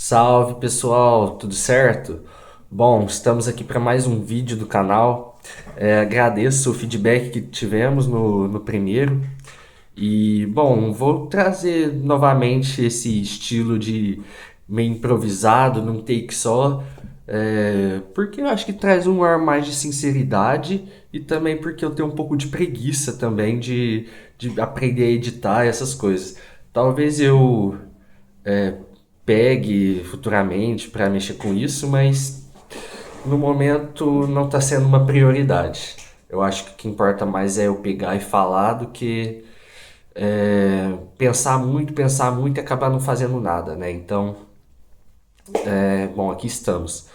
Salve pessoal, tudo certo? Bom, estamos aqui para mais um vídeo do canal. Agradeço o feedback que tivemos no primeiro. E, bom, vou trazer novamente esse estilo de meio improvisado, num take só, porque eu acho que traz um ar mais de sinceridade e também porque eu tenho um pouco de preguiça também de aprender a editar essas coisas. Talvez eu pegue futuramente para mexer com isso, mas no momento não está sendo uma prioridade. Eu acho que o que importa mais é eu pegar e falar do que pensar muito e acabar não fazendo nada, né? Então, bom, aqui estamos.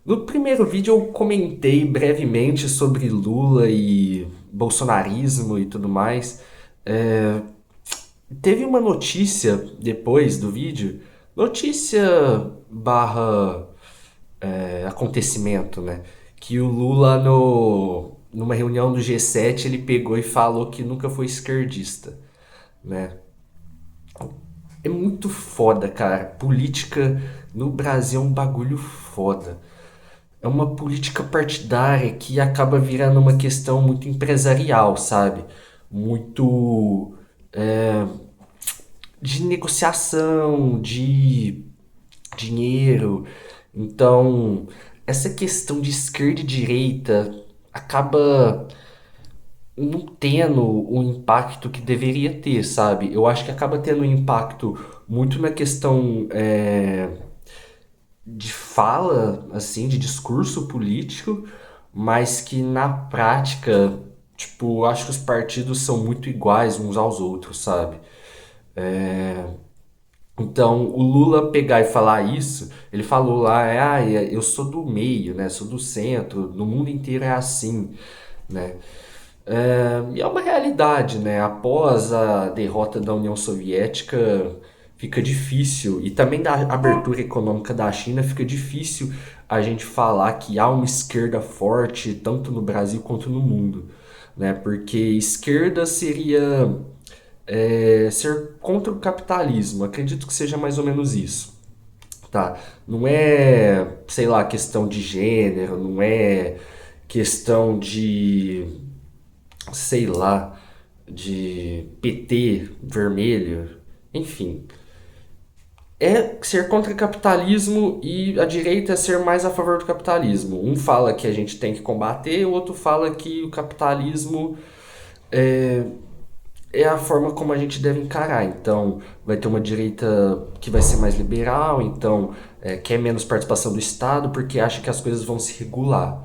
No primeiro vídeo eu comentei brevemente sobre Lula e bolsonarismo e tudo mais. É, Teve uma notícia depois do vídeo, notícia barra acontecimento, né? Que o Lula, numa reunião do G7, ele pegou e falou que nunca foi esquerdista, né? É muito foda, cara. Política no Brasil é um bagulho foda. É uma política partidária que acaba virando uma questão muito empresarial, sabe? Muito de negociação, de dinheiro. Então, essa questão de esquerda e direita acaba não tendo o impacto que deveria ter, sabe? Eu acho que acaba tendo um impacto muito na questão de fala, assim, de discurso político, mas que na prática, tipo, eu acho que os partidos são muito iguais uns aos outros, sabe? Então, o Lula pegar e falar isso, ele falou lá, eu sou do meio, né? Sou do centro, no mundo inteiro é assim, né? E é uma realidade, né? Após a derrota da União Soviética, fica difícil, e também da abertura econômica da China, fica difícil a gente falar que há uma esquerda forte, tanto no Brasil quanto no mundo, né? Porque esquerda seria ser contra o capitalismo. Acredito que seja mais ou menos isso. Tá? Não é, sei lá, questão de gênero, não é questão de, sei lá, de PT vermelho, enfim. É ser contra o capitalismo e a direita é ser mais a favor do capitalismo. Um fala que a gente tem que combater, o outro fala que o capitalismo é a forma como a gente deve encarar. Então, vai ter uma direita que vai ser mais liberal, então quer menos participação do Estado porque acha que as coisas vão se regular.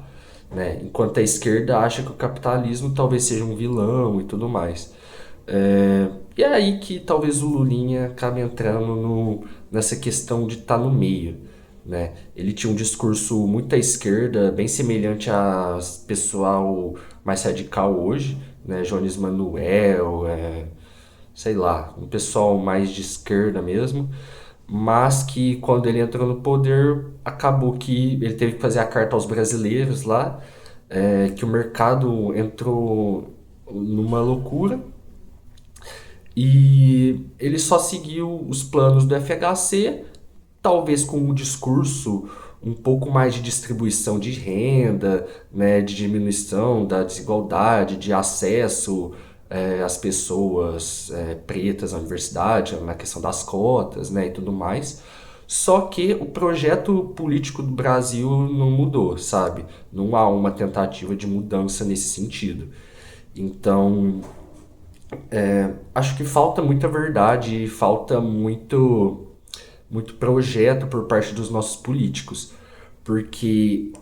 Né? Enquanto a esquerda acha que o capitalismo talvez seja um vilão e tudo mais. E é aí que talvez o Lulinha acabe entrando nessa questão de estar no meio. Né? Ele tinha um discurso muito à esquerda, bem semelhante a pessoal mais radical hoje, né? Jones Manuel, sei lá, um pessoal mais de esquerda mesmo, mas que quando ele entrou no poder, acabou que ele teve que fazer a carta aos brasileiros lá, que o mercado entrou numa loucura e ele só seguiu os planos do FHC, talvez com um discurso um pouco mais de distribuição de renda, né, de diminuição da desigualdade, de acesso às pessoas pretas à universidade, na questão das cotas, né, e tudo mais. Só que o projeto político do Brasil não mudou, sabe? Não há uma tentativa de mudança nesse sentido. Então, acho que falta muita verdade, falta muito projeto por parte dos nossos políticos, porque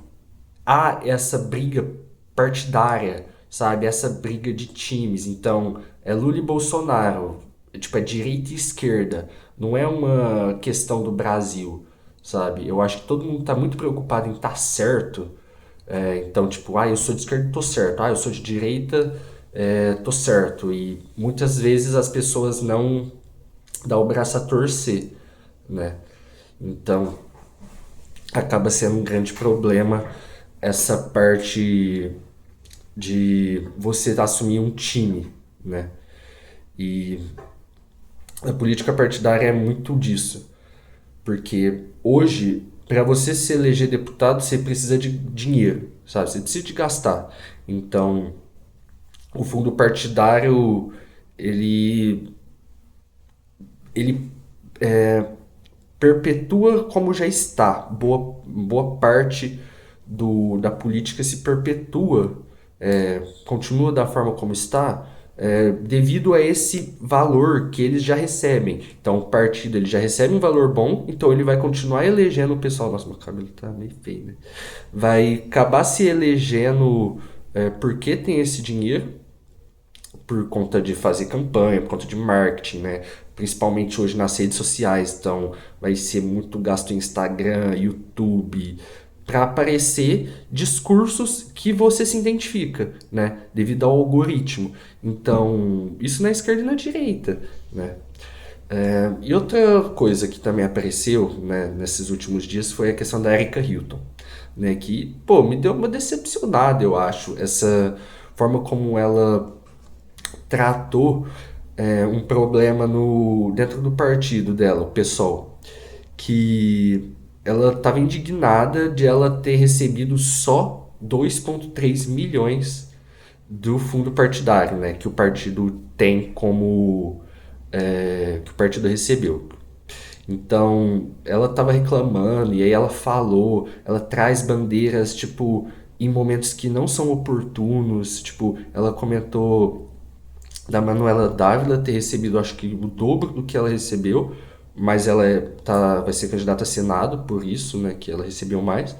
há essa briga partidária, sabe? Essa briga de times. Então, é Lula e Bolsonaro, tipo, é direita e esquerda. Não é uma questão do Brasil, sabe? Eu acho que todo mundo tá muito preocupado em estar certo. Então, tipo, eu sou de esquerda, tô certo. Eu sou de direita, tô certo. E muitas vezes as pessoas não dão o braço a torcer, né? Então, acaba sendo um grande problema essa parte de você assumir um time, né? E a política partidária é muito disso. Porque hoje, para você se eleger deputado, você precisa de dinheiro, sabe? Você precisa de gastar. Então, o fundo partidário, ele, ele perpetua como já está. Boa parte da política se perpetua, continua da forma como está, devido a esse valor que eles já recebem. Então, o partido ele já recebe um valor bom, então ele vai continuar elegendo o pessoal. Nossa, meu cabelo tá meio feio, né? Vai acabar se elegendo porque tem esse dinheiro, por conta de fazer campanha, por conta de marketing, né? Principalmente hoje nas redes sociais, então vai ser muito gasto em Instagram, YouTube, para aparecer discursos que você se identifica, né? Devido ao algoritmo. Então, isso na esquerda e na direita, né? E outra coisa que também apareceu, né, nesses últimos dias foi a questão da Erika Hilton, né, que, pô, me deu uma decepcionada, eu acho, essa forma como ela tratou um problema dentro do partido dela, o PSOL, que ela estava indignada de ela ter recebido só 2,3 milhões do fundo partidário, né, que o partido tem como que o partido recebeu. Então, ela estava reclamando e aí ela falou, ela traz bandeiras tipo em momentos que não são oportunos, tipo, ela comentou da Manuela Dávila ter recebido, acho que o dobro do que ela recebeu, mas ela vai ser candidata a Senado por isso, né, que ela recebeu mais.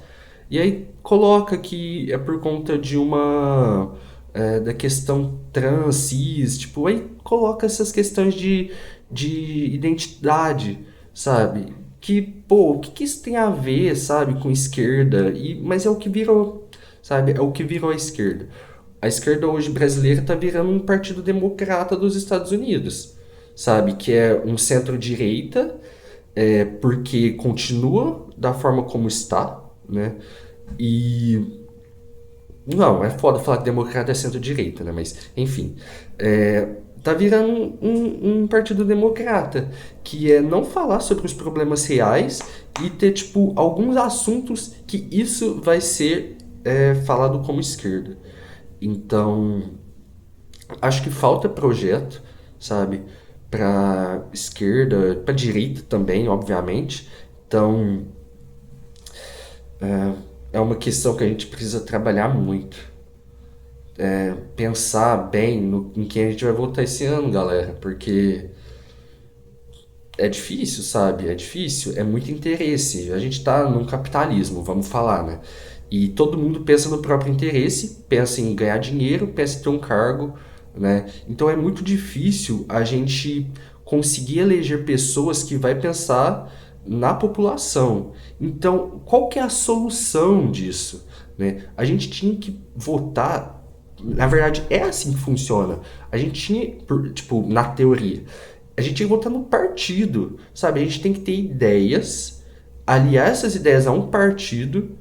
E aí coloca que é por conta de da questão trans, cis, tipo, aí coloca essas questões de identidade, sabe? Que, pô, o que, que isso tem a ver, sabe, com esquerda? Mas é o que virou, sabe? É o que virou a esquerda. A esquerda hoje brasileira está virando um partido democrata dos Estados Unidos, sabe? Que é um centro-direita, porque continua da forma como está, né? E não, é foda falar que democrata é centro-direita, né? Mas, enfim. Tá virando um partido democrata, que é não falar sobre os problemas reais e ter, tipo, alguns assuntos que isso vai ser falado como esquerda. Então, acho que falta projeto, sabe? Pra esquerda, pra direita também, obviamente. Então, é uma questão que a gente precisa trabalhar muito. Pensar bem em quem a gente vai votar esse ano, galera, porque é difícil, sabe? É difícil, é muito interesse. A gente tá num capitalismo, vamos falar, né? E todo mundo pensa no próprio interesse, pensa em ganhar dinheiro, pensa em ter um cargo, né? Então é muito difícil a gente conseguir eleger pessoas que vai pensar na população. Então, qual que é a solução disso, né? A gente tinha que votar, na verdade é assim que funciona. A gente tinha, tipo, na teoria, a gente tem que votar no partido, sabe? A gente tem que ter ideias, aliar essas ideias a um partido,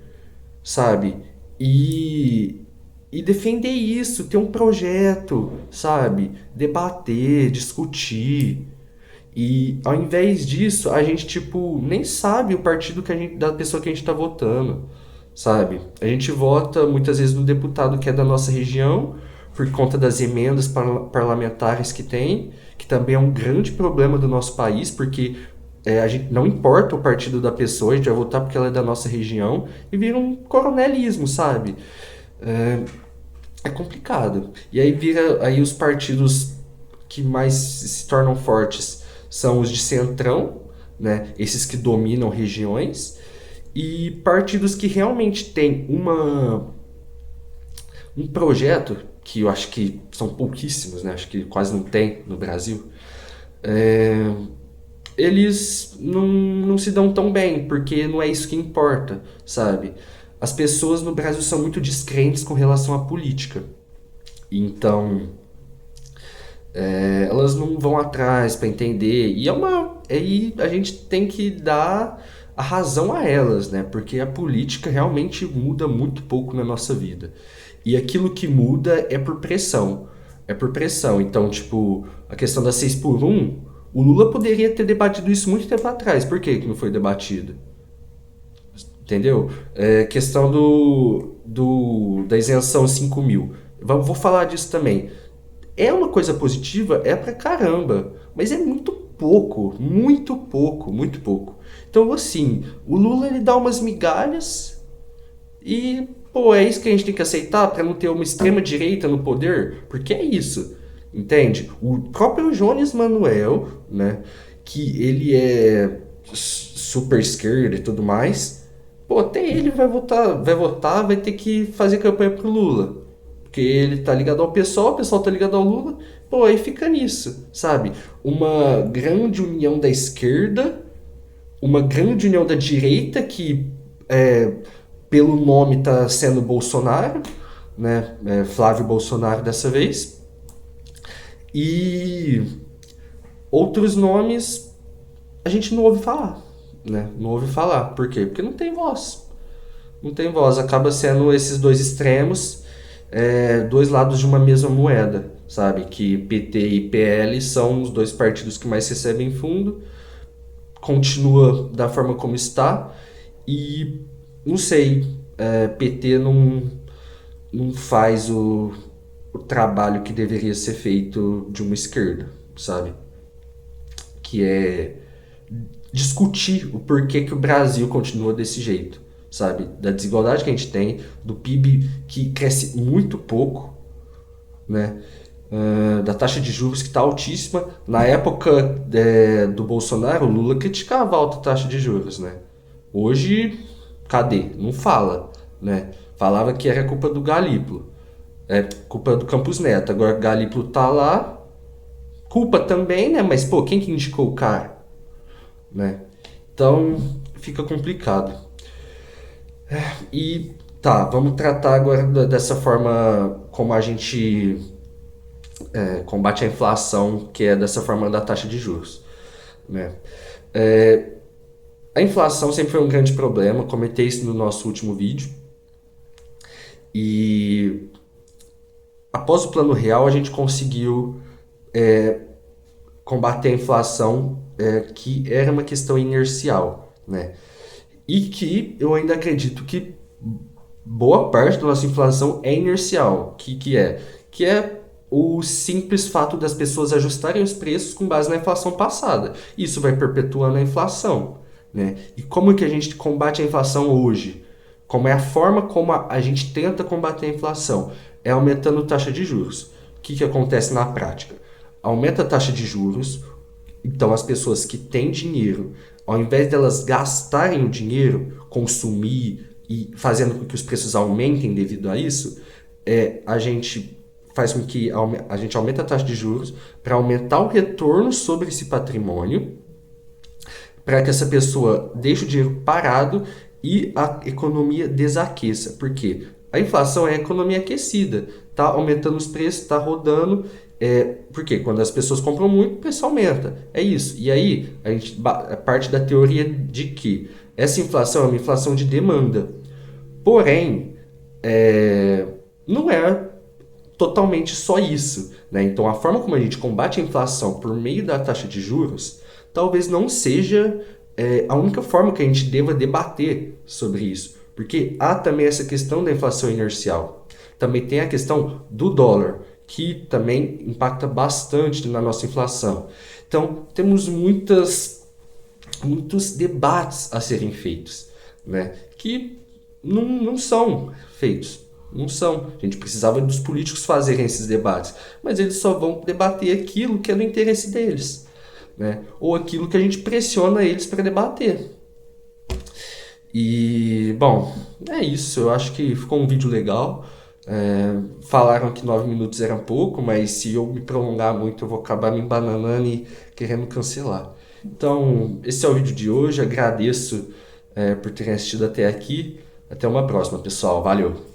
sabe? E, e defender isso, ter um projeto, sabe? Debater, discutir. E ao invés disso, a gente, tipo, nem sabe o partido da pessoa que a gente tá votando, sabe? A gente vota muitas vezes no deputado que é da nossa região, por conta das emendas parlamentares que tem, que também é um grande problema do nosso país, porque a gente não importa o partido da pessoa, a gente vai votar porque ela é da nossa região, e vira um coronelismo, sabe? É complicado. E aí vira aí os partidos que mais se tornam fortes são os de centrão, né? Esses que dominam regiões e partidos que realmente têm um projeto que eu acho que são pouquíssimos, né? Acho que quase não tem no Brasil. É, eles não se dão tão bem, porque não é isso que importa, sabe? As pessoas no Brasil são muito descrentes com relação à política. Então, elas não vão atrás para entender. Aí a gente tem que dar a razão a elas, né? Porque a política realmente muda muito pouco na nossa vida. E aquilo que muda é por pressão. É por pressão. Então, tipo, a questão da 6 por 1 O Lula poderia ter debatido isso muito tempo atrás. Por que não foi debatido? Entendeu? Questão da isenção 5 mil. Vou falar disso também. É uma coisa positiva? É pra caramba. Mas é muito pouco. Muito pouco. Muito pouco. Então, assim, o Lula ele dá umas migalhas e, pô, é isso que a gente tem que aceitar pra não ter uma extrema-direita no poder? Porque é isso. Entende? O próprio Jones Manuel, né? Que ele é super esquerda e tudo mais. Pô, até ele vai votar, vai ter que fazer campanha pro Lula. Porque ele tá ligado ao pessoal, o pessoal tá ligado ao Lula. Pô, aí fica nisso, sabe? Uma grande união da esquerda, uma grande união da direita, que pelo nome tá sendo Bolsonaro, né? Flávio Bolsonaro dessa vez. E outros nomes a gente não ouve falar, né? Não ouve falar. Por quê? Porque não tem voz. Não tem voz. Acaba sendo esses dois extremos, dois lados de uma mesma moeda, sabe? Que PT e PL são os dois partidos que mais recebem fundo, continua da forma como está, e não sei, PT não faz o trabalho que deveria ser feito de uma esquerda, sabe? Que é discutir o porquê que o Brasil continua desse jeito, sabe? Da desigualdade que a gente tem, do PIB que cresce muito pouco, né? Da taxa de juros que está altíssima. Na época do Bolsonaro, o Lula criticava a alta taxa de juros, né? Hoje, cadê? Não fala, né? Falava que era culpa do Galípolo, é culpa do Campos Neto. Agora Galípolo tá lá, culpa também, né? Mas, pô, quem que indicou o cara, né? Então, fica complicado. E tá, vamos tratar agora dessa forma como a gente combate a inflação, que é dessa forma da taxa de juros, né? A inflação sempre foi um grande problema, comentei isso no nosso último vídeo. E após o Plano Real, a gente conseguiu combater a inflação, que era uma questão inercial, né? E que eu ainda acredito que boa parte da nossa inflação é inercial. Que é? Que é o simples fato das pessoas ajustarem os preços com base na inflação passada. Isso vai perpetuando a inflação, né? E como que a gente combate a inflação hoje? Como é a forma como a gente tenta combater a inflação? É aumentando a taxa de juros. O que acontece na prática? Aumenta a taxa de juros, então as pessoas que têm dinheiro, ao invés delas gastarem o dinheiro, consumir e fazendo com que os preços aumentem devido a isso, a gente faz com que a gente aumente a taxa de juros para aumentar o retorno sobre esse patrimônio, para que essa pessoa deixe o dinheiro parado e a economia desaqueça. Por quê? A inflação é a economia aquecida, tá aumentando os preços, tá rodando. Porque quando as pessoas compram muito, o preço aumenta. É isso. E aí a gente parte da teoria de que essa inflação é uma inflação de demanda. Porém, não é totalmente só isso, né? Então a forma como a gente combate a inflação por meio da taxa de juros talvez não seja a única forma que a gente deva debater sobre isso. Porque há também essa questão da inflação inercial. Também tem a questão do dólar, que também impacta bastante na nossa inflação. Então, temos muitos debates a serem feitos, né? Que não são feitos. Não são. A gente precisava dos políticos fazerem esses debates. Mas eles só vão debater aquilo que é do interesse deles, né? Ou aquilo que a gente pressiona eles para debater. E, bom, é isso. Eu acho que ficou um vídeo legal. Falaram que 9 minutos era pouco, mas se eu me prolongar muito eu vou acabar me embananando e querendo cancelar. Então, esse é o vídeo de hoje. Agradeço por terem assistido até aqui. Até uma próxima, pessoal. Valeu!